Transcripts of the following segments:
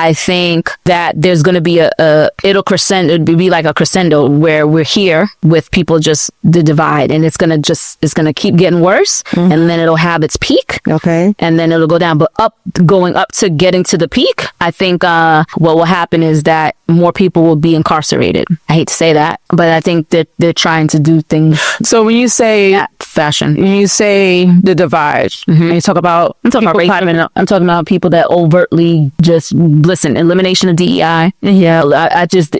I think that there's going to be it'll be like a crescendo where we're here with people, just the divide, and it's going to keep getting worse, and then it'll have its peak. Okay. And then it'll go down, but going up to getting to the peak, I think what will happen is that more people will be incarcerated. I hate to say that, but I think that they're trying to do things. So when you say fashion, when you say the divide, and you talk about, I'm talking about people that overtly just elimination of DEI. Yeah, I just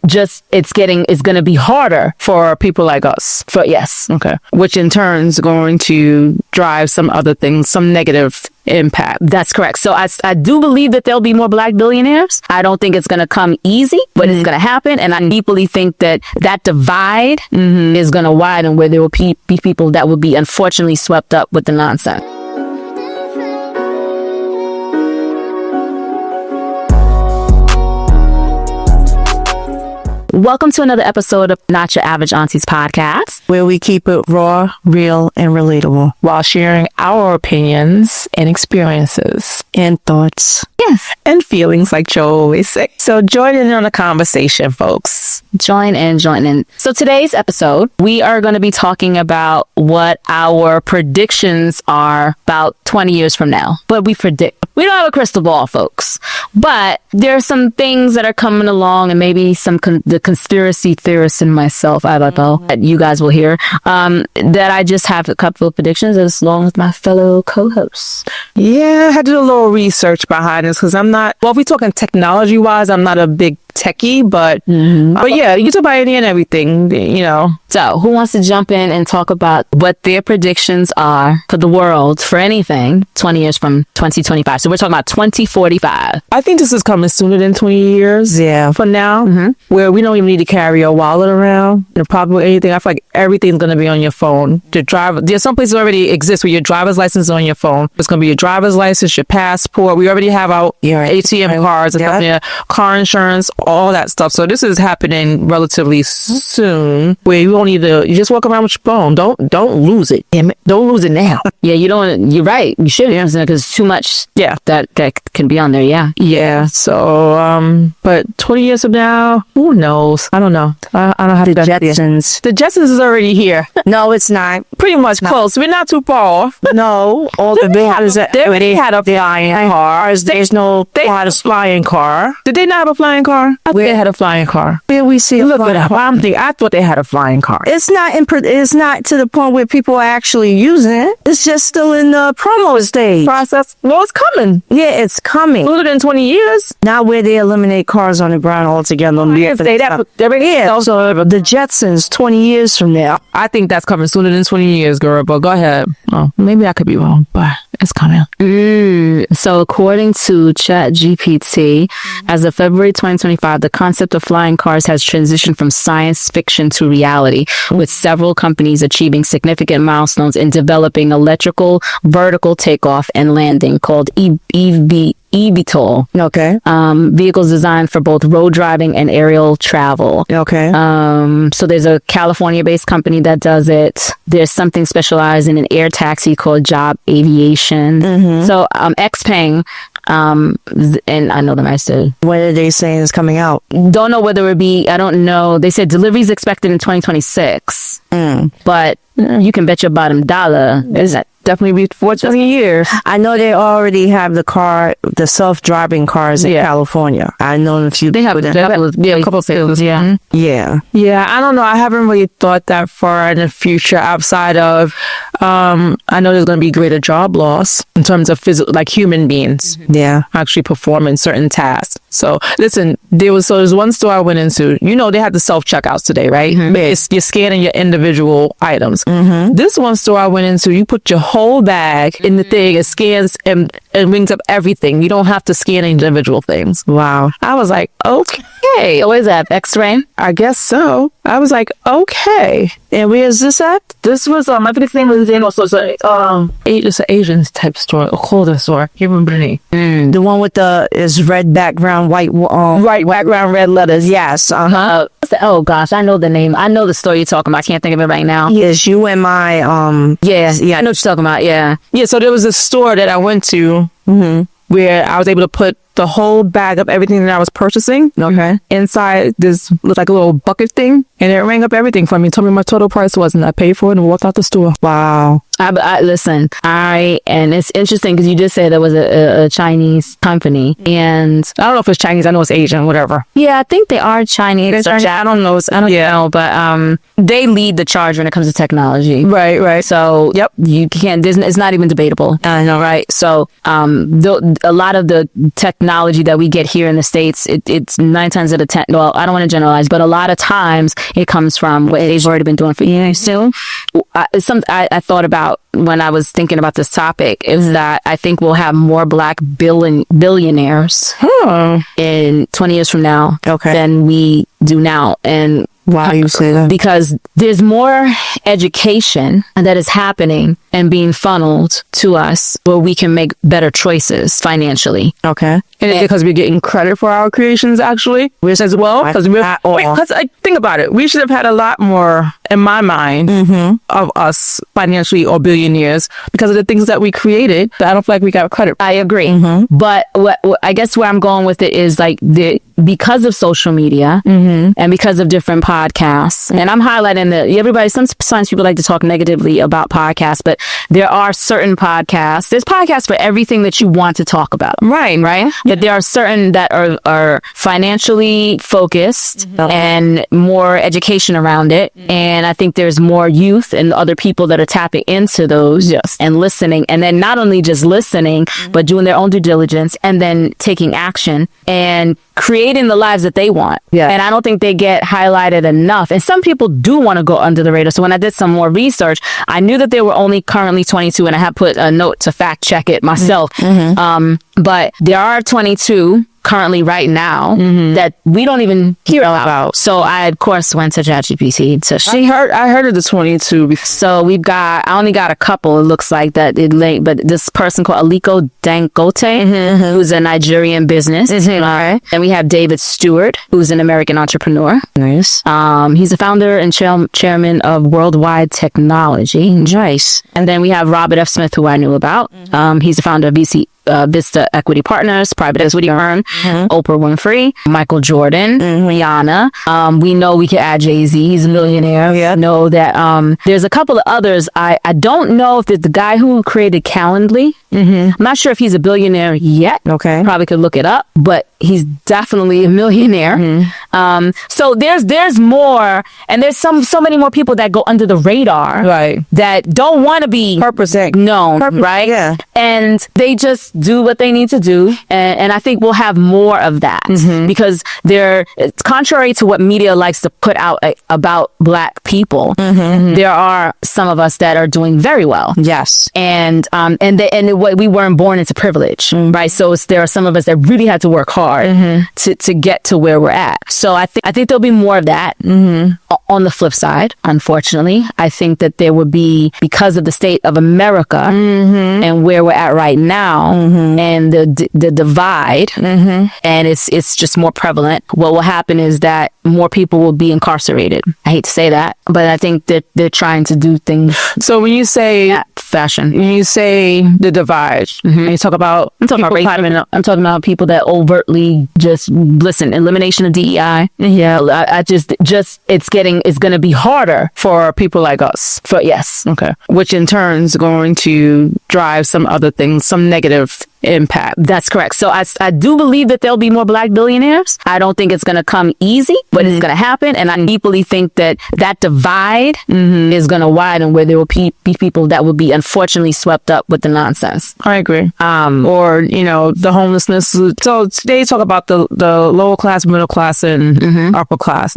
it's going to be harder for people like us. Yes. Okay. Which in turn is going to drive some other things, some negative impact. That's correct. So I do believe that there'll be more Black billionaires. I don't think it's going to come easy, but it's going to happen. And I deeply think that divide is going to widen, where there will be people that will be unfortunately swept up with the nonsense. Welcome to another episode of Not Your Average Auntie's podcast, where we keep it raw, real, and relatable while sharing our opinions and experiences and thoughts. Yes. And feelings, like Joe always say. So join in on the conversation, folks. Join in. So today's episode, we are going to be talking about what our predictions are about 20 years from now. But we predict. We don't have a crystal ball, folks. But there are some things that are coming along, and maybe the conspiracy theorists and myself, I don't know, that you guys will hear, that I just have a couple of predictions as long as my fellow co-hosts. Yeah, I had to do a little research behind this because I'm not, well, if we're talking technology-wise, I'm not a big techie, but yeah, you can talk about any and everything, you know. So who wants to jump in and talk about what their predictions are for the world, for anything, 20 years from 2025? So we're talking about 2045. I think this is coming sooner than 20 years. Yeah. For now, where we don't even need to carry a wallet around, probably anything. I feel like everything's going to be on your phone. There's some places already exist where your driver's license is on your phone. It's going to be your driver's license, your passport. We already have our ATM cards, and car insurance, all that stuff. So this is happening relatively soon, where you won't need to, you just walk around with your phone. Don't lose it. Damn it. Don't lose it now. Yeah, you're right. You should, because it's too much that can be on there. Yeah. So, but 20 years from now, who knows? I don't know. I don't have the Jetsons. The Jetsons is already here. No, it's not. Pretty much close. We're not too far off. No, all the big houses they had a flying cars. They had a flying car. Did they not have a flying car? I think they had a flying car. Where we see look it up. I thought they had a flying car. It's not to the point where people are actually using it. It's just still in the promo stage. Process. Well, it's coming. Yeah, it's coming. Sooner than 20 years. Not where they eliminate cars on the ground altogether. So the Jetsons 20 years from now. I think that's coming sooner than 20 years, girl. But go ahead. Oh, maybe I could be wrong, but it's coming. So according to ChatGPT, as of February 2025, the concept of flying cars has transitioned from science fiction to reality, with several companies achieving significant milestones in developing electrical vertical takeoff and landing called eVTOL. Okay. Vehicles designed for both road driving and aerial travel. Okay. So there's a California-based company that does it. There's something specialized in an air taxi called Job Aviation. So Xpeng, and I know the master. When are they saying it's coming out? Don't know whether it be, I don't know. They said deliveries expected in 2026. But you can bet your bottom dollar is that definitely be 14 years. I know they already have the self-driving cars in California. I know a few. They have a couple of places. Yeah. I don't know. I haven't really thought that far in the future outside of, I know there's going to be greater job loss in terms of like human beings. Yeah. Actually performing certain tasks. So listen, there's one store I went into, they had the self-checkouts today, right? You're scanning your individual items. This one store I went into, you put your whole bag in the thing, it scans and brings up everything. You don't have to scan individual things. Wow. I was like, okay. What is that? X-ray? I guess so. I was like, okay. And where is this at? This was I think the thing was in also it's an Asian type store, a clothing store. I can't remember the name. The one with is red background, white background, red letters. Yes. Oh gosh, I know the name. I know the store you're talking about. I can't think of it right now. Yes, you and my Yeah, I know what you're talking about. Yeah. So there was a store that I went to where I was able to put the whole bag of everything that I was purchasing. Okay. Inside this like a little bucket thing, and it rang up everything for me. Told me my total price was, and I paid for it and walked out the store. Wow. Listen, and it's interesting because you just said there was a Chinese company, and I don't know if it's Chinese. I know it's Asian, whatever. yeah, I think they are Chinese. I don't know. I don't know, But they lead the charge when it comes to technology. Right. So Yep. you can't. It's not even debatable. I know. Right. So a lot of the technology that we get here in the States, it's 9 times out of 10. Well, I don't want to generalize, but a lot of times it comes from what they've already been doing for years. So I thought about when I was thinking about this topic is that I think we'll have more black billionaires in 20 years from now than we do now. And why you say that? Because there's more education that is happening and being funneled to us where we can make better choices financially. Okay. And because we're getting credit for our creations, actually, which as well, because think about it, we should have had a lot more, in my mind, of us financially or billionaires because of the things that we created. That I don't feel like we got credit. I agree, but what I guess where I'm going with it is like because of social media and because of different podcasts, and I'm highlighting everybody. Sometimes people like to talk negatively about podcasts, but there are certain podcasts. There's podcasts for everything that you want to talk about. Right. But there are certain that are financially focused and more education around it. And I think there's more youth and other people that are tapping into those and listening. And then not only just listening, but doing their own due diligence and then taking action and creating the lives that they want. Yeah. And I don't think they get highlighted enough. And some people do want to go under the radar. So when I did some more research, I knew that they were only currently 22, and I had put a note to fact check it myself. But there are 22 currently right now that we don't even hear about. So I, of course, went to ChatGPT I heard of the 22 before. So I only got a couple, it looks like that but this person called Aliko Dangote, who's a Nigerian business. Then we have David Stewart, who's an American entrepreneur. Nice. He's the founder and chairman of Worldwide Technology. Nice. And then we have Robert F. Smith, who I knew about. He's the founder of Vista Equity Partners, private equity firm, Oprah Winfrey, Michael Jordan, Rihanna. We know we can add Jay-Z. He's a millionaire. Yeah. Know that there's a couple of others. I don't know if it's the guy who created Calendly. I'm not sure if he's a billionaire yet. Okay. Probably could look it up, but he's definitely a millionaire. So there's more, and there's so many more people that go under the radar. Right. That don't want to be known. Right. Yeah. And they just do what they need to do. And I think we'll have more of that because it's contrary to what media likes to put out about black people. There are some of us that are doing very well. Yes. And we weren't born into privilege, right? So there are some of us that really had to work hard to get to where we're at. So I think there'll be more of that. On the flip side, unfortunately, I think that there would be, because of the state of America and where we're at right now and the divide, and it's just more prevalent. What will happen is that more people will be incarcerated. I hate to say that, but I think that they're trying to do things. So when you say fashion, when you say the divide, and you talk about, I'm talking about people that overtly just elimination of DEI. Yeah, I just it's going to be harder for people like us. Okay, which in turn is going to drive some other things, some negative impact. That's correct. So I do believe that there'll be more black billionaires. I don't think it's going to come easy, but it's going to happen. And I deeply think that divide is going to widen, where there will be people that will be unfortunately swept up with the nonsense. I agree. Or, the homelessness. So today talk about the lower class, middle class, and upper class.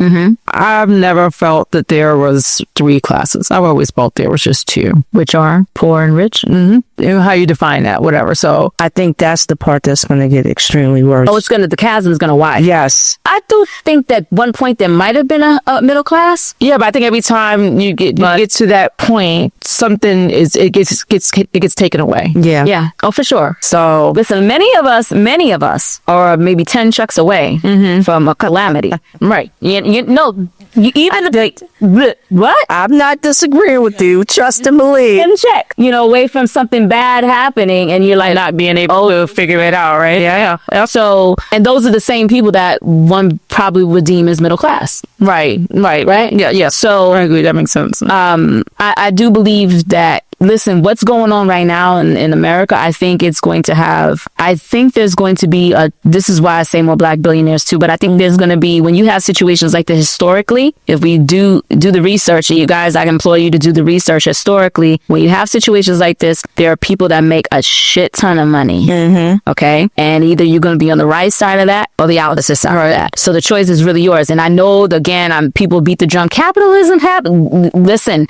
I've never felt that there was 3 classes. I've always felt there was just 2, which are poor and rich. How you define that, whatever. So I think that's the part that's going to get extremely worse. The chasm's going to widen. Yes. I do think that one point there might have been a middle class. Yeah, but I think every time you get to that point, something it gets taken away. Yeah. Yeah. Oh, for sure. So Listen, many of us are maybe 10 checks away from a calamity. right. You know, you even what? I'm not disagreeing with you. Trust and believe. 10 check, away from something bad happening, and you're like Not being able to figure it out, right? Yeah. So, and those are the same people that one probably would deem as middle class. Right. Yeah. So I agree. That makes sense. I do believe that, listen, what's going on right now in America, I think there's going to be this is why I say more black billionaires too, but I think there's going to be, when you have situations like this historically, if we do the research, and you guys, I implore you to do the research historically, when you have situations like this, there are people that make a shit ton of money. Okay. And either you're going to be on the right side of that or the opposite side of that. So the choice is really yours. And I know, again, people beat the drum. Capitalism listen,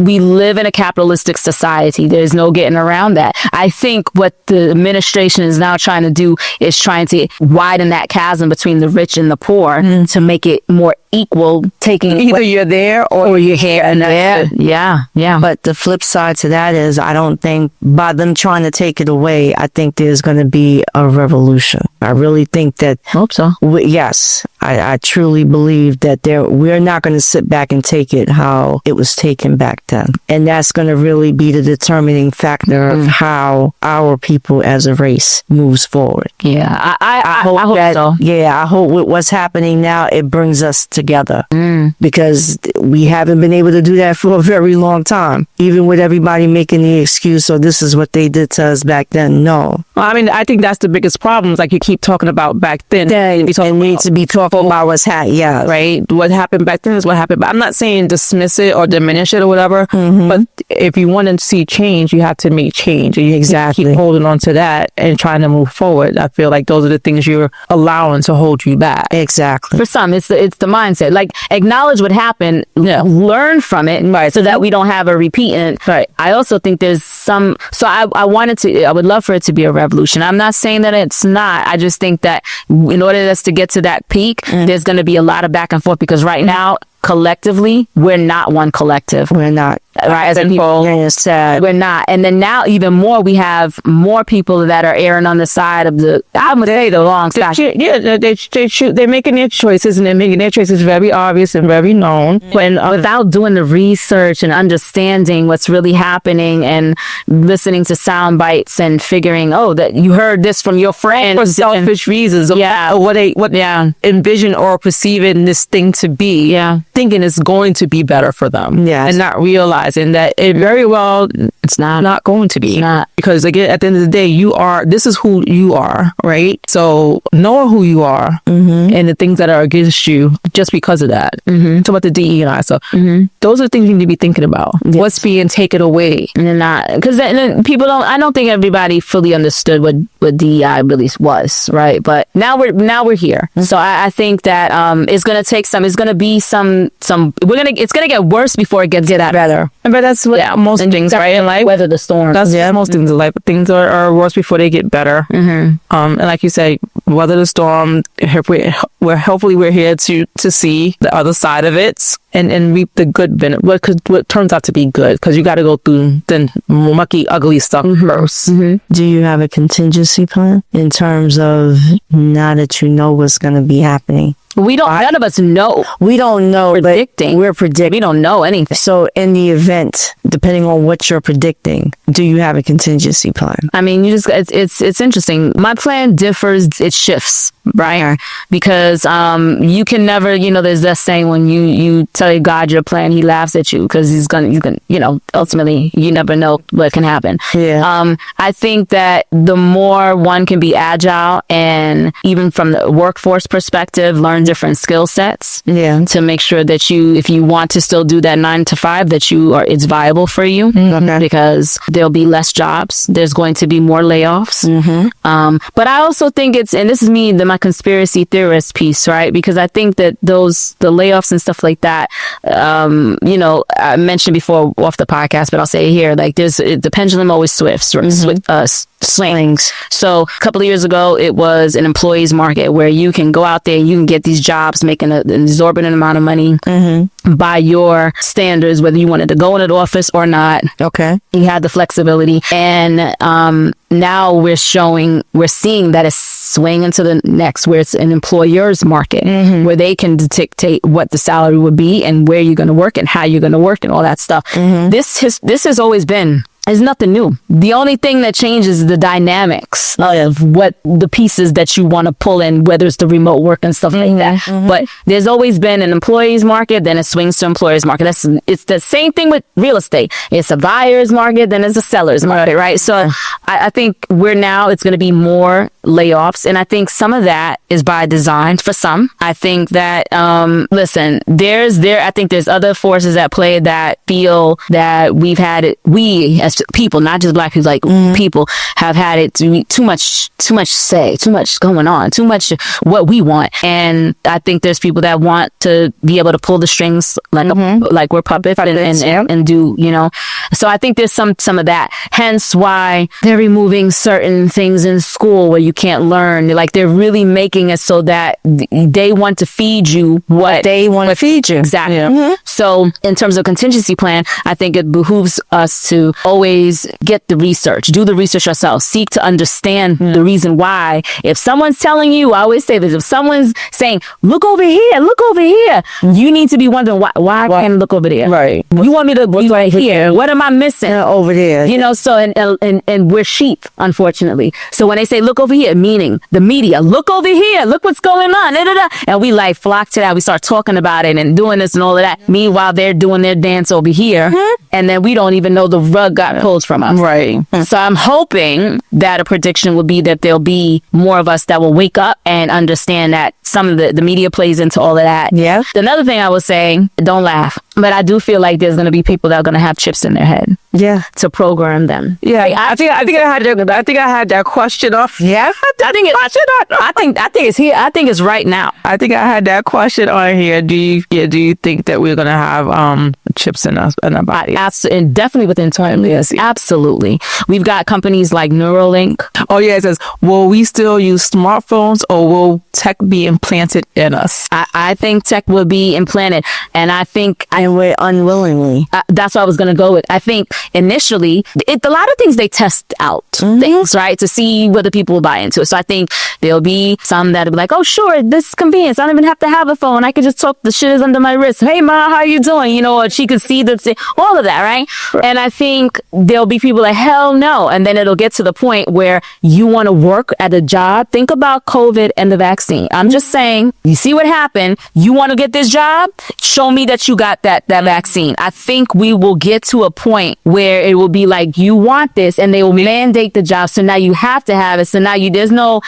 we live in a capitalistic society. There's no getting around that. I think what the administration is now trying to do is trying to widen that chasm between the rich and the poor to make it more equal, taking Either you're there or you're here. And yeah. But the flip side to that is, I don't think by them trying to take it away, I think there's going to be a revolution. I really think that. Hope so. Yes, I truly believe that we're not going to sit back and take it how it was taken back then. And that's going to really be the determining factor of how our people as a race moves forward. Yeah, I hope so. Yeah, I hope with what's happening now, it brings us together, because we haven't been able to do that for a very long time. Even with everybody making the excuse, so this is what they did to us back then. No. Well, I mean, I think that's the biggest problem. Like you keep talking about back then. Then we need to be talking about what's happening. Yeah. Right. What happened back then is what happened. But I'm not saying dismiss it or diminish it or whatever. But if you want to see change, you have to make change. And you Exactly. keep holding on to that and trying to move forward. I feel like those are the things you're allowing to hold you back. Exactly. For some, it's the mindset. Like, acknowledge what happened, learn from it, right, so that we don't have a repeat. And I also think there's some. So I would love for it to be a revolution. I'm not saying that it's not. I just think that in order for us to get to that peak, there's going to be a lot of back and forth, because right now, collectively, we're not one collective. We're not. Right, as people, we're not. And then now, even more, we have more people that are erring on the side of the wrong side. They're making their choices, and they're making their choices very obvious and very known. When without doing the research and understanding what's really happening and listening to sound bites and figuring, that you heard this from your friend for selfish reasons, or what envision or perceiving this thing to be, thinking it's going to be better for them, and not realizing that it very well it's not going to be. Because again, at the end of the day, this is who you are, right? So knowing who you are and the things that are against you just because of that. Talk about the DE&I. So those are things you need to be thinking about. What's being taken away, and not because then people don't. I don't think everybody fully understood what DEI really was, right? But now we're here. So I think that it's gonna take some. It's gonna be some. It's gonna get worse before it gets better. But that's what most things, right, in life. Weather the storm. That's most things in life. Things are worse before they get better. And like you say, weather the storm. Hopefully we're here to see the other side of it and reap the good benefit. What turns out to be good, because you got to go through the mucky, ugly stuff first. Do you have a contingency plan in terms of, now that you know what's going to be happening? We don't. None of us know. We don't know. Predicting. We're predicting. We don't know anything. So in the event, depending on what you're predicting, do you have a contingency plan? I mean, it's interesting. My plan differs. It shifts, right? Because you can never, there's that saying, when you tell God your plan, he laughs at you, because he's gonna, ultimately you never know what can happen. I think that the more one can be agile, and even from the workforce perspective, learn different skill sets to make sure that if you want to still do that 9 to 5, that it's viable for you, because there'll be less jobs. There's going to be more layoffs. But I also think and this is me, my conspiracy theorist piece, right? Because I think that the layoffs and stuff like that, I mentioned before off the podcast, but I'll say it here, like the pendulum always swings. So a couple of years ago, it was an employees market where you can go out there and you can get these these jobs making an exorbitant amount of money by your standards, whether you wanted to go in an office or not. Okay. You had the flexibility. And now we're seeing that it's swinging into the next, where it's an employer's market, where they can dictate what the salary would be and where you're going to work and how you're going to work and all that stuff. This has always been. It's nothing new. The only thing that changes is the dynamics of what the pieces that you want to pull in, whether it's the remote work and stuff like that. But there's always been an employee's market, then it swings to employer's market. It's the same thing with real estate. It's a buyer's market, then it's a seller's market, right? So I think it's going to be more layoffs. And I think some of that is by design for some. I think that, I think there's other forces at play that feel that we've had it, we as people, not just Black people, like people have had it too much say, too much going on, too much what we want. And I think there's people that want to be able to pull the strings like we're puppets and do, so I think there's some of that, hence why they're removing certain things in school where you can't learn. Like, they're really making it so that they want to feed you what they want to feed you. Exactly. So in terms of contingency plan, I think it behooves us to always get the research, do the research yourself, seek to understand the reason why. If someone's telling you, I always say this, if someone's saying, look over here, you need to be wondering why I can't look over there. Right. You want me to be right here? What am I missing? Over there. So, and we're sheep, unfortunately. So when they say, look over here, meaning the media, look over here, look what's going on. And we like flock to that. We start talking about it and doing this and all of that. Meanwhile, they're doing their dance over here. And then we don't even know the rug got pulled from us. Right. So I'm hoping that a prediction will be that there'll be more of us that will wake up and understand that some of the media plays into all of that. Yeah. Another thing I was saying, don't laugh, but I do feel like there's going to be people that are going to have chips in their head. Yeah. To program them. Yeah. I think I had that question off. Yeah. I think it's here. I think it's right now. I think I had that question on here. Do you think that we're gonna have chips in us in our body? Absolutely, and definitely within time. Yes, absolutely. We've got companies like Neuralink. Oh yeah, it says, will we still use smartphones, or will tech be implanted in us? I think tech will be implanted, and I think we're unwillingly. That's what I was gonna go with. I think initially, a lot of things they test out things, right, to see whether people will buy into it. So I think there'll be some that'll be like, oh sure, this is convenience. I don't even have to have a phone. I can just talk. The shit is under my wrist. Hey ma, how you doing? Or she could see all of that, right? And I think there'll be people like, hell no. And then it'll get to the point where you want to work at a job. Think about COVID and the vaccine. I'm just saying, you see what happened. You want to get this job? Show me that you got that vaccine. I think we will get to a point where it will be like, you want this, and they will mandate the job. So now you have to have it. So now there's no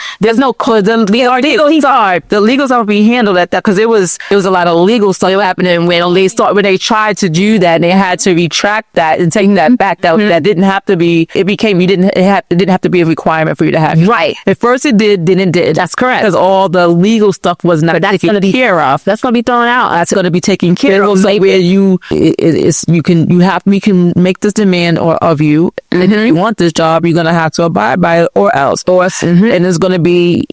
cause. The legals are being handled at that, because it was a lot of legal stuff happening when they tried to do that, and they had to retract that and take that back. That didn't have to be. It didn't have to be a requirement for you to have. Right. At first it did, then it did. That's correct. Because all the legal stuff was not taken care of. That's going to be thrown out. That's going to be taken care of. Like where we can make this demand of you, and if you want this job, you're going to have to abide by it, or else. And it's going to be,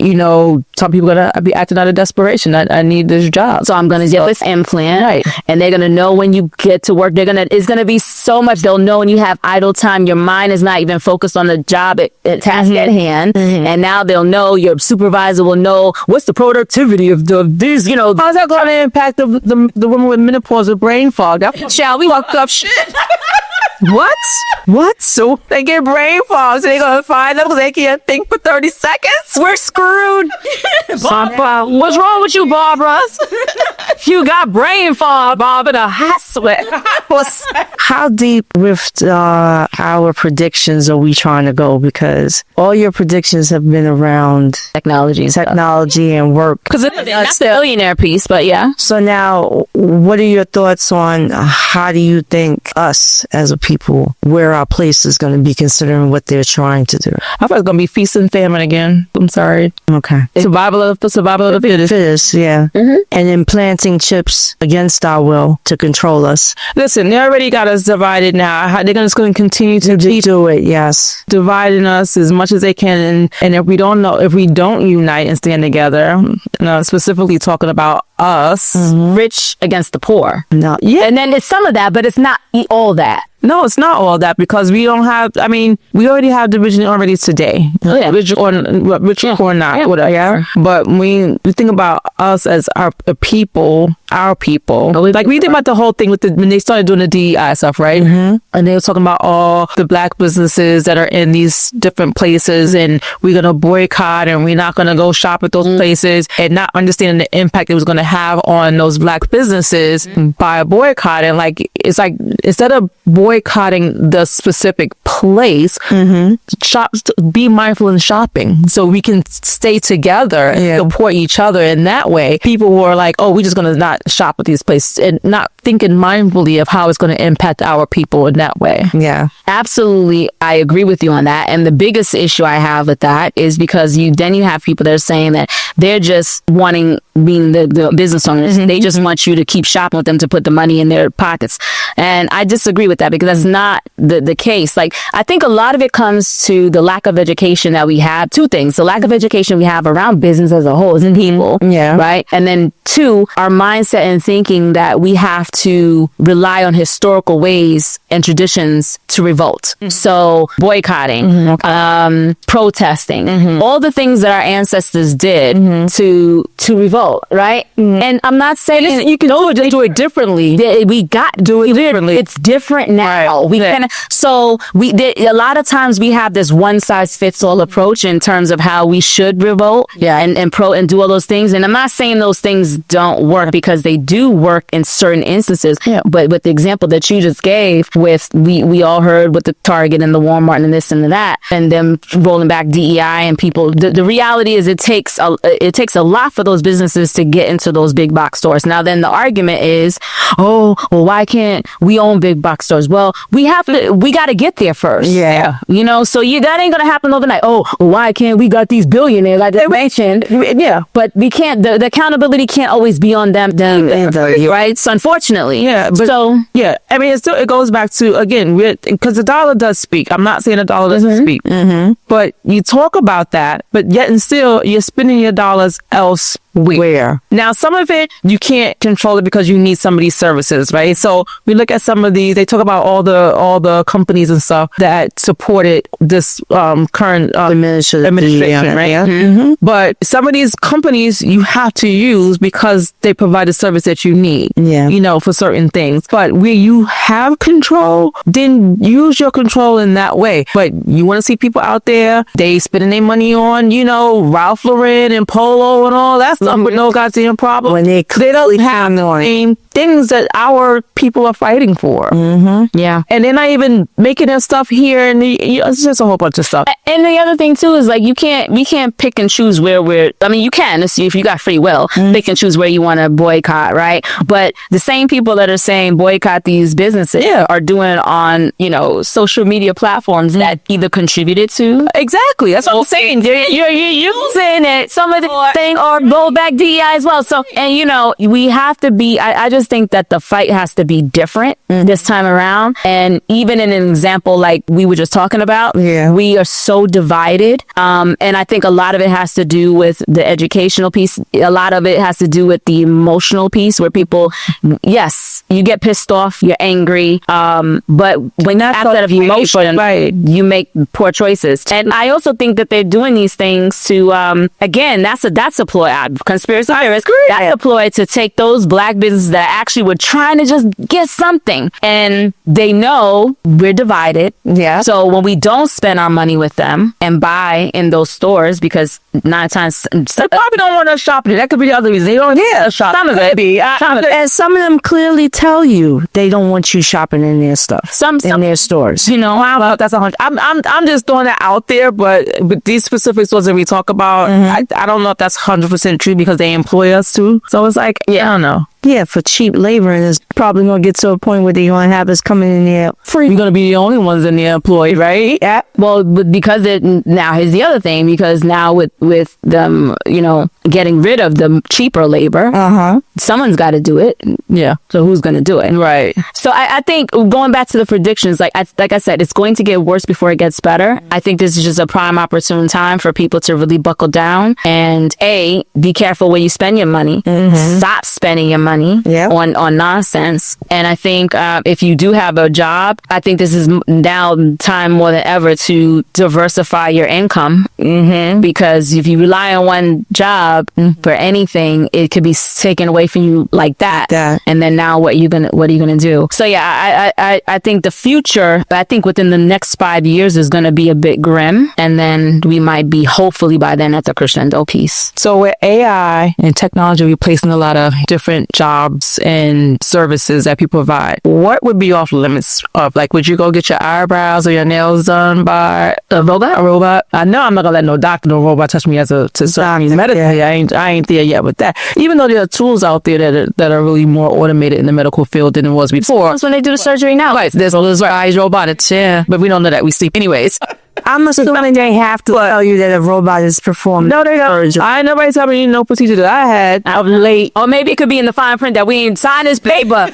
some people are going to be acting out of desperation. I need this job, so I'm going to get this implant, right? And they're going to know when you get to work. It's going to be so much. They'll know when you have idle time. Your mind is not even focused on the job task at hand, and now they'll know. Your supervisor will know what's the productivity of these. How's that going to impact the woman with menopause with brain fog? Shall we walk up shit? What? So they get brain fog, so they're going to find them because they can't think for 30 seconds? We're screwed. Barbara, what's wrong with you, Barbara? You got brain fog, Barbara, the hot sweat. How deep with our predictions are we trying to go? Because all your predictions have been around technology and work. Because that's the billionaire piece, but yeah. So now, what are your thoughts on how do you think us as a people, where our place is going to be considering what they're trying to do? I thought it's going to be feast and famine again. I'm sorry. Okay. Survival of the fittest. Yeah. And implanting planting chips against our will to control us. Listen, they already got us divided now. They're just going to continue to Do it, yes. dividing us as much as they can. And if we don't unite and stand together, specifically talking about us, Rich against the poor. No, yeah. And then it's some of that, but it's not all that. No, it's not all that, because we don't have, we already have division already today. Oh, yeah. Rich or not, Yeah. whatever. Yeah. But when we think about us as our people, like we think about the whole thing with when they started doing the DEI stuff, right? And they were talking about all the black businesses that are in these different places, and we're going to boycott, and we're not going to go shop at those places, and not understanding the impact it was going to have on those black businesses by boycotting. Like, it's like, instead of boycotting the specific place, be mindful in shopping so we can stay together and support each other in that way. People who are like, oh, we're just going to not shop at these places, and not thinking mindfully of how it's going to impact our people in that way. Yeah. Absolutely. I agree with you on that. And the biggest issue I have with that is because you have people that are saying that they're just wanting, being the business owners, they just want you to keep shopping with them to put the money in their pockets. And I disagree with that, because that's not the case. Like, I think a lot of it comes to the lack of education that we have. Two things: the lack of education we have around business as a whole, as in people. Yeah. Right. And then two, our mindset and thinking that we have to rely on historical ways and traditions to revolt. So boycotting, protesting, all the things that our ancestors did to revolt, right? And I'm not saying You can do it differently. we got to do it differently. It's different now. Right. We can. So a lot of times we have this one size fits all approach in terms of how we should revolt, and do all those things. And I'm not saying those things don't work, because they do work in certain instances. Yeah. But with the example that you just gave, with we all heard with the Target and the Walmart and this and that, and them rolling back DEI and people. The reality is it takes a lot for those businesses to get into those big box stores. Now then the argument is, oh, well, why can't we own big box stores? Well, we got to get there first. Yeah. So that ain't going to happen overnight. Oh, well, why can't we got these billionaires I just mentioned? Yeah. But we can't, the accountability can't always be on them, right? So unfortunately. Yeah. But it goes back to, again, because the dollar does speak. I'm not saying the dollar doesn't speak, but you talk about that, but yet and still you're spending your dollars elsewhere. Now, some of it you can't control it because you need some of these services, right? So we look at some of these. They talk about all the companies and stuff that supported this current administration, right? But some of these companies you have to use because they provide the service that you need, for certain things. But where you have control, then use your control in that way. But you want to see people out there, they spending their money on, Ralph Lauren and Polo and all that stuff with no goddamn problem. When they don't have the same things that our people are fighting for. Yeah. And they're not even making their stuff here, and it's just a whole bunch of stuff. And the other thing too is, like, we can't pick and choose where you can, if you got free will, pick and choose where you want to boycott, right? But the same people that are saying boycott these businesses are doing it on, social media platforms that either contributed to. Exactly. That's what I'm saying. You're saying that some of the thing, or go back DEI as well. So, and we have to be, I just think that the fight has to be different this time around. And even in an example like we were just talking about, we are so divided. And I think a lot of it has to do with the educational piece. A lot of it has to do with the emotional piece, where people, yes, you get pissed off, you're angry. But when that's out of emotion, you make poor choices. And I also think that they're doing these things to, again, that's a ploy. Conspiracy theorists, that's a ploy to take those black businesses that actually were trying to just get something, and they know we're divided. Yeah. So when we don't spend our money with them and buy in those stores, because 9 times they probably don't want to shop there. That could be the other reason. They don't shop. Some of it. And some of them clearly tell you they don't want you shopping in their stuff. Some in their stores. That's 100. I'm just throwing that out there, but these specific stores that we talk about, I don't know if that's 100% true, because they employ us too. So it's like, I don't know. Yeah, for cheap labor, and probably gonna get to a point where they're gonna have us coming in there free. We're gonna be the only ones in there employed, right? Yeah. Well, because now here's the other thing, because now with them, getting rid of the cheaper labor, someone's got to do it. Yeah. So who's going to do it? Right. So I think going back to the predictions, like I said, it's going to get worse before it gets better. I think this is just a prime opportune time for people to really buckle down and be careful where you spend your money. Stop spending your money on nonsense. And I think if you do have a job, I think this is now time more than ever to diversify your income, because if you rely on one job for anything, it could be taken away from you like that. And then now what are you gonna do? So yeah, I think the future, I think within the next 5 years is gonna be a bit grim, and then we might be hopefully by then at the crescendo piece. So with AI and technology replacing a lot of different jobs and services that people provide, what would be off limits of, like, would you go get your eyebrows or your nails done by a robot? I know I'm not gonna let no doctor, no robot touch me as a medicine. I ain't there yet with that. Even though there are tools out there that are really more automated in the medical field than it was before. That's when they do the surgery now. Right. There's all those eyes robotics, but we don't know that. We sleep anyways. I'm assuming they have to tell you that a robot is performing. No, they don't. I ain't nobody telling me no procedure that I had. I was late. Or maybe it could be in the fine print that we ain't sign this paper,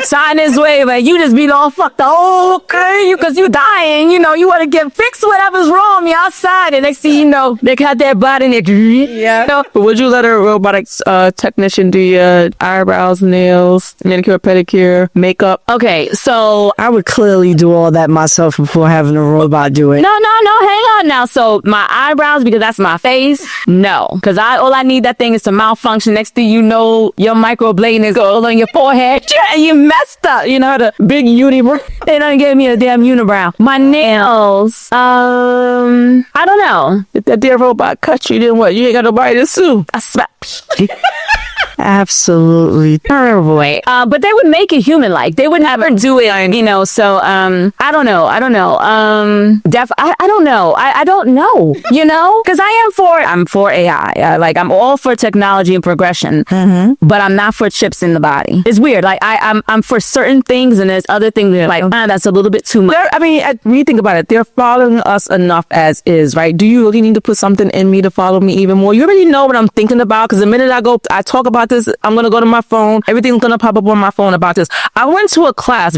sign this waiver. You just be all fucked up. Okay, because you dying. You want to get fixed whatever's wrong. You outside, and next thing you know, they got their body in it. Yeah. But would you let a robotics technician do your eyebrows, nails, manicure, pedicure, makeup? Okay, so I would clearly do all that myself before having a robot do it. No, hang on now. So my eyebrows, because that's my face, no. Because all I need that thing is to malfunction. Next thing you know, your microblading is all on your forehead. Yeah, you messed up. The big unibrow. They done gave me a damn unibrow. My nails, I don't know. If that damn robot cut you, then what? You ain't got nobody to sue. I slap. Absolutely terrible. But they would make it human-like. They would never do it, so, I don't know. I don't know. I don't know. I don't know, because I'm for AI. I'm all for technology and progression, but I'm not for chips in the body. It's weird. Like I'm for certain things, and there's other things that are like, that's a little bit too much. When you think about it, they're following us enough as is, right? Do you really need to put something in me to follow me even more? You already know what I'm thinking about, because the minute I talk about this, I'm going to go to my phone. Everything's going to pop up on my phone about this. We went to a class.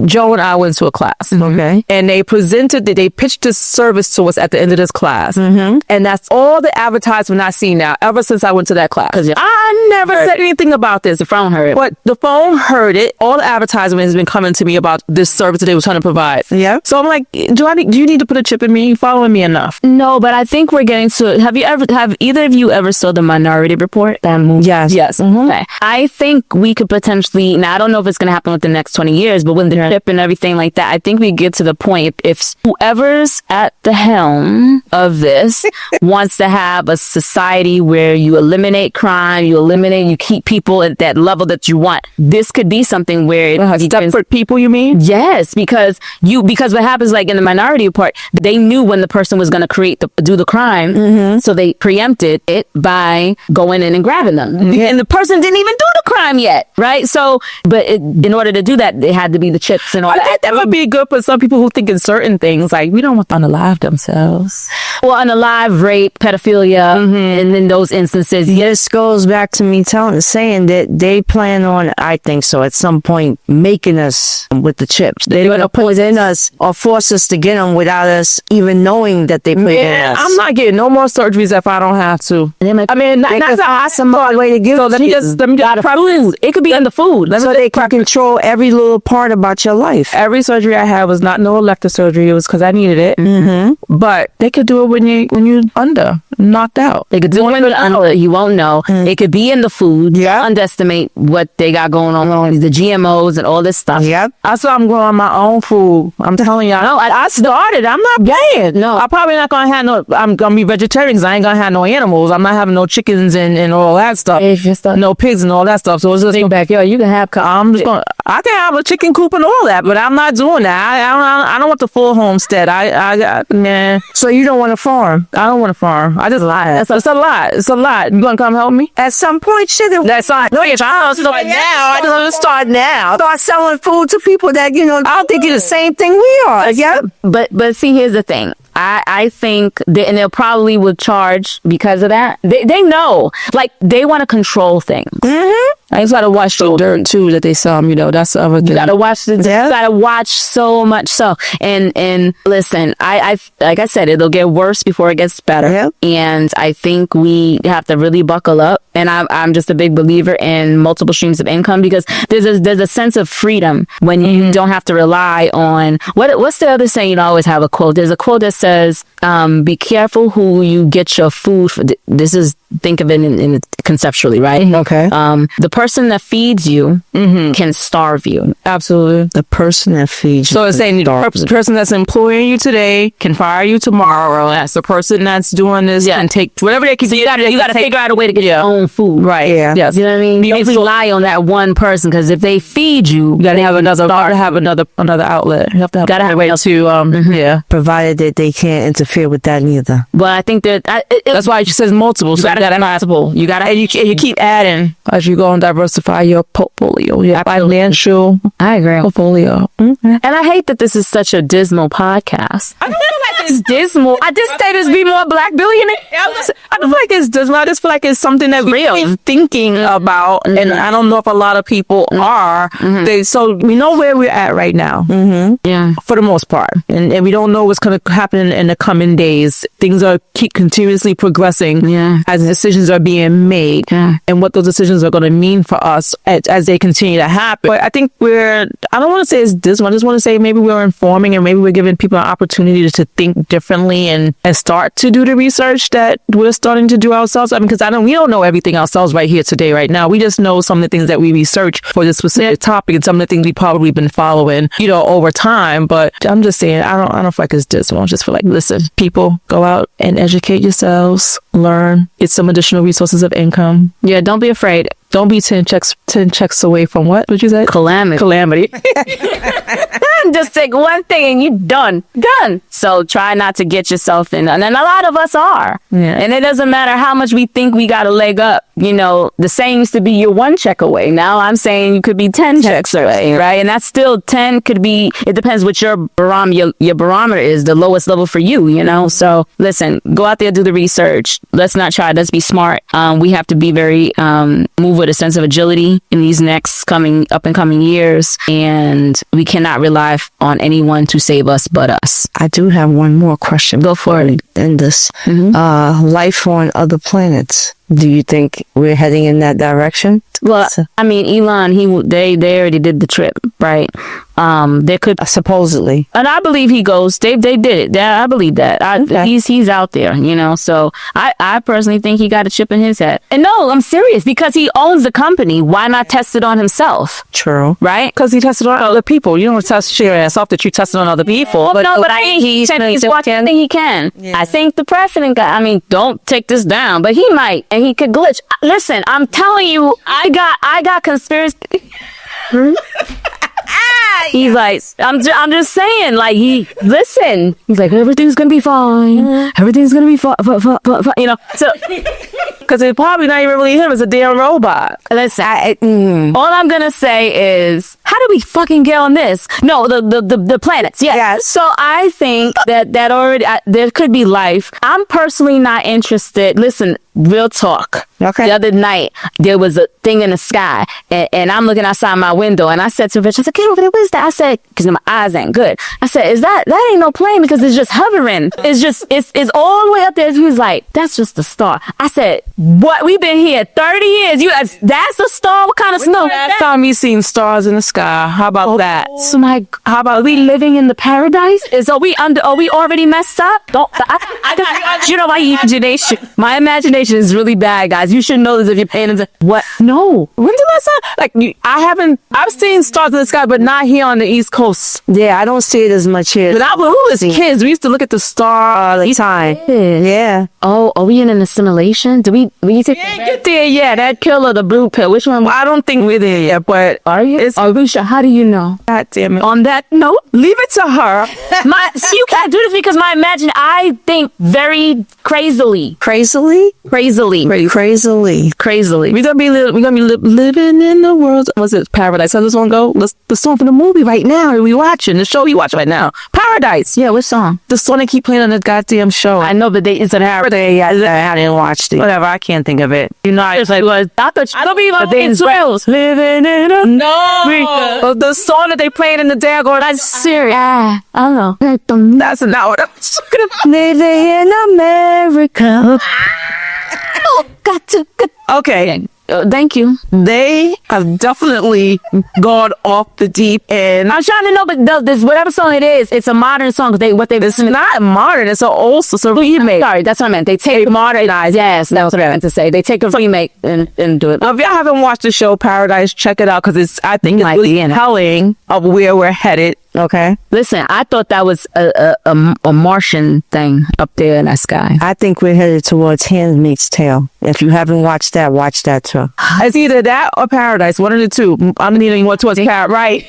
Joe and I went to a class. Okay. And they pitched this service to us at the end of this class. And that's all the advertisement I've seen now, ever since I went to that class. I never said anything about this. The phone heard it. But the phone heard it. All the advertisement has been coming to me about this service that they were trying to provide. Yeah. So I'm like, do you need to put a chip in me? You following me enough? No, but I think we're getting to, have either of you ever saw the Minority Report? That movie? Yes. Okay. I think we could potentially, now I don't know if it's going to happen within the next 20 years, but with the chip and everything like that, I think we get to the point if whoever's at the helm of this wants to have a society where you eliminate crime, you keep people at that level that you want. This could be something where Stepford people, you mean? Yes, because what happens, like in the Minority Report, they knew when the person was going to do the crime, so they preempted it by going in and grabbing them. And the person didn't even do the crime yet, right? So, but in order to do that, it had to be the chips and all that. That would be good for some people who think in certain things, like we don't want them to unalive themselves. Well, unalive, rape, pedophilia, and in those instances. This goes back to me saying that they plan on, I think so, at some point making us with the chips. They're going to poison us or force us to get them without us even knowing that they put in us. I'm not getting no more surgeries if I don't have to. That's an awesome way to give. So let me just food. It could be in the food. So they can control every little part about your life. Every surgery I had was not no elective surgery. It was because I needed it. But they could do it when you knocked out. They could do it under. You won't know. It could be in the food. Yeah. Underestimate what they got going on. The GMOs and all this stuff. Yep. That's why I'm growing my own food. I'm telling y'all. No, I started. I'm not paying. No. I'm probably not going to have no. I'm going to be vegetarian because I ain't going to have no animals. I'm not having no chickens and all that stuff. It's just no pigs and all that stuff. So it's just backyard. You can have. I'm just going. I can have a chicken coop and all that, but I'm not doing that. I don't want the full homestead. Nah. So you don't want to farm? I don't want to farm. I just lie. It's a lot. It's a lot. You gonna come help me? At some point, shit. That's fine. No, you're trying to start now. I just want to start now. Start selling food to people that, you know, I think it's the same thing we are. Yeah. But see, here's the thing. I think and they'll probably would charge because of that. They know, like, they want to control things. I just gotta watch the dirt too that they sell. You know, that's the other thing. You gotta watch you gotta watch so much. So, and listen, I like I said, it'll get worse before it gets better. Yeah. And I think we have to really buckle up. And I'm just a big believer in multiple streams of income, because there's a sense of freedom when you don't have to rely on what's the other saying? You always have a quote. There's a quote that says, be careful who you get your food for. This is, think of it in conceptually, right? Okay. The person that feeds you can starve you. Absolutely. The person that feeds you. So it's saying the person that's employing you today can fire you tomorrow. That's the person that's doing this can take whatever they can. So you gotta figure out a way to get your own food. Right. Yeah. Yes. You know what I mean? You don't rely on that one person, because if they feed you, You gotta have another outlet. You have to have a way to Provided that they can't interfere with that either. But I think that that's why she says multiple. So you gotta multiple. You gotta and you keep adding as you go and diversify your portfolio, your financial I agree. portfolio. And I hate that this is such a dismal podcast. I don't feel like it's dismal. I just say this be more black billionaire. I don't feel like it's dismal. I just feel like it's something that we're thinking about, and I don't know if a lot of people are. So we know where we're at right now, Yeah. for the most part, and we don't know what's going to happen in the coming days. Things are keep continuously progressing as decisions are being made, and what those decisions are going to mean for us as they continue to happen. But I think I don't want to say it's dismal. I just want to say maybe we're informing, and maybe we're giving people an opportunity to think differently and start to do the research that we're starting to do ourselves. I mean, because we don't know everything ourselves right here today, right now. We just know some of the things that we research for this specific topic, and some of the things we probably been following, over time. But I'm just saying, I don't feel like it's dismal. I just feel like, listen, people, go out and educate yourselves, learn, get some additional resources of income. Yeah, don't be afraid. Don't be 10 checks away from what? What'd you say? Calamity. Just take one thing and you done. So try not to get yourself in. And a lot of us are. Yeah. And it doesn't matter how much we think we got a leg up. The saying used to be you're 1 check away. Now I'm saying you could be 10 checks away, right? And that's still 10 could be, it depends what your barometer is, the lowest level for you, So listen, go out there, do the research. Let's be smart. We have to be very, move with a sense of agility in these next up and coming years, and we cannot rely on anyone to save us but us. I do have one more question. Go for it. In this, life on other planets. Do you think we're heading in that direction? Well, I mean, Elon, they already did the trip, right? There could supposedly, and I believe he goes. They did it. Yeah, I believe that. He's out there, So I personally think he got a chip in his head. And no, I'm serious, because he owns the company. Why not test it on himself? True, right? Because he tested on other people. You don't test your ass off that you tested on other people. Well, but I think he's watching. I think he can. Yeah. I think the president guy. I mean, don't take this down, but he might, and he could glitch. Listen, I'm telling you, I got conspiracy. He's like, I'm just saying, like, he's like, everything's gonna be fine. Everything's gonna be fine. So, because it's probably not even really him. It's a damn robot. Listen, all I'm gonna say is, how did we fucking get on this? No, the planets. Yeah. Yes. So I think that already there could be life. I'm personally not interested. Listen, real talk. Okay. The other night there was a thing in the sky, and I'm looking outside my window, and I said to Rich, I said, get over there. What is that? I said, because my eyes ain't good. I said, that ain't no plane, because it's just hovering. It's all the way up there. He was like, that's just a star. I said, what? We've been here 30 years. That's a star? What kind of snow? Last time you seen stars in the sky. How about that? So how about we living in the paradise? Are we already messed up? My imagination information is really bad, guys. You should know this if you're paying attention. What? No. When did last time? Like, I've seen stars in the sky, but not here on the East Coast. Yeah, I don't see it as much here. When we was kids, we used to look at the star all the time. Yeah. Oh, are we in an assimilation? Do we take get there yet. That killer, the blue pill. Which one? I don't think we're there yet, but are you? Are we sure? How do you know? God damn it. On that note, leave it to her. You can't do this because I think very crazily. Crazily? Crazily. We're gonna be living in the world. Was it Paradise? How does this one go? The song from the movie right now. We watching the show. We watch right now. Paradise. Yeah, what song? The song they keep playing on the goddamn show. I know, but it's an Paradise. I didn't watch it. Whatever. I can't think of it. You know, it's like I don't be like Israel's living in a no. The song that they played in the daggone. That's serious. I don't know. That's not what I'm talking about. Living in America. Got to. Okay. Thank you. They have definitely gone off the deep end. I'm trying to know, but this whatever song it is, it's a modern song. It's not modern. It's an old remake. Sorry, that's what I meant. They take modernize. Yes, that's what I meant to say. They take a remake and do it. Now, if y'all haven't watched the show Paradise, check it out because I think it's really telling of where we're headed. Okay. Listen, I thought that was a Martian thing up there in that sky. I think we're headed towards Handmaid's Tale. If you haven't watched that, watch that too. It's either that or Paradise. One of the two. I'm leaning more towards Paradise. Right.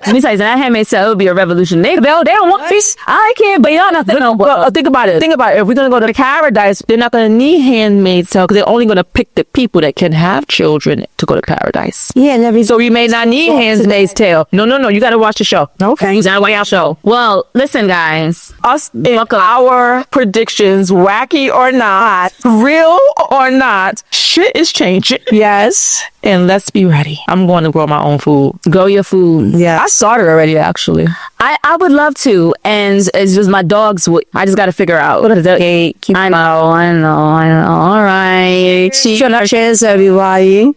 Let me tell you, that Handmaid's Tale would be a revolution. They don't want peace. I can't, but y'all nothing. Well, think about it. If we're going to go to Paradise, they're not going to need Handmaid's Tale because they're only going to pick the people that can have children to go to Paradise. Yeah, so we may not need Handmaid's Tale. No. You got to watch the show. Okay. Is that why y'all show? Well, listen, guys. Our predictions, wacky or not, real or not, shit is changing. Yes. And let's be ready. I'm going to grow my own food. Grow your food. Yeah. I started already, actually. I would love to. And it's just my dogs. I just got to figure out. What is it? I know. All right. Cheers, everybody.